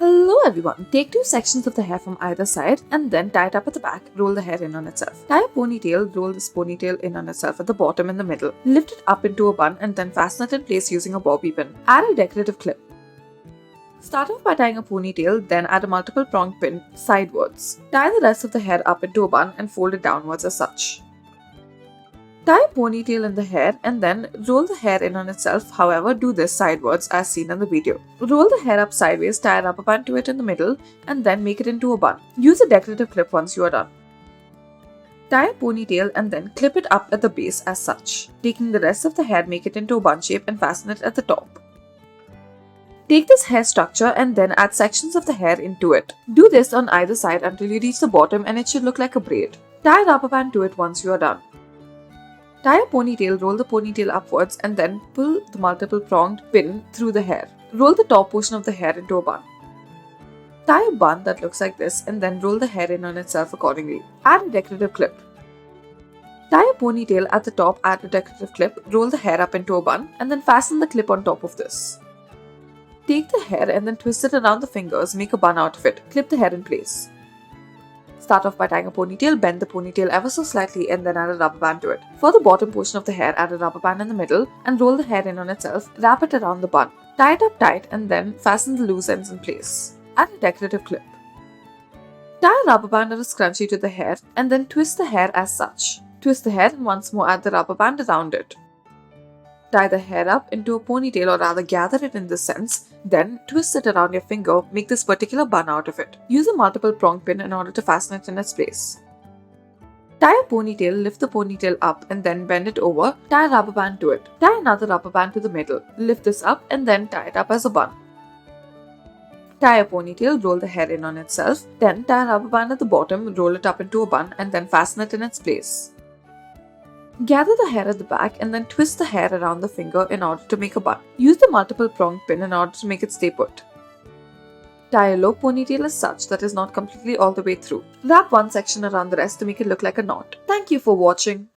Hello everyone, take two sections of the hair from either side and then tie it up at the back, roll the hair in on itself. Tie a ponytail, roll this ponytail in on itself at the bottom in the middle. Lift it up into a bun and then fasten it in place using a bobby pin. Add a decorative clip. Start off by tying a ponytail, then add a multiple pronged pin sidewards. Tie the rest of the hair up into a bun and fold it downwards as such. Tie a ponytail in the hair and then roll the hair in on itself, however do this sidewards as seen in the video. Roll the hair up sideways, tie a rubber band to it in the middle and then make it into a bun. Use a decorative clip once you are done. Tie a ponytail and then clip it up at the base as such. Taking the rest of the hair, make it into a bun shape and fasten it at the top. Take this hair structure and then add sections of the hair into it. Do this on either side until you reach the bottom and it should look like a braid. Tie a rubber band to it once you are done. Tie a ponytail, roll the ponytail upwards and then pull the multiple pronged pin through the hair. Roll the top portion of the hair into a bun. Tie a bun that looks like this and then roll the hair in on itself accordingly. Add a decorative clip. Tie a ponytail at the top, add a decorative clip, roll the hair up into a bun and then fasten the clip on top of this. Take the hair and then twist it around the fingers, make a bun out of it. Clip the hair in place. Start off by tying a ponytail, bend the ponytail ever so slightly and then add a rubber band to it. For the bottom portion of the hair, add a rubber band in the middle and roll the hair in on itself, wrap it around the bun. Tie it up tight and then fasten the loose ends in place. Add a decorative clip. Tie a rubber band or a scrunchie to the hair and then twist the hair as such. Twist the hair and once more add the rubber band around it. Tie the hair up into a ponytail or rather gather it in this sense, then twist it around your finger, make this particular bun out of it. Use a multiple prong pin in order to fasten it in its place. Tie a ponytail, lift the ponytail up and then bend it over, tie a rubber band to it. Tie another rubber band to the middle, lift this up and then tie it up as a bun. Tie a ponytail, roll the hair in on itself, then tie a rubber band at the bottom, roll it up into a bun and then fasten it in its place. Gather the hair at the back and then twist the hair around the finger in order to make a bun. Use the multiple pronged pin in order to make it stay put. Tie a low ponytail as such that is not completely all the way through. Wrap one section around the rest to make it look like a knot. Thank you for watching.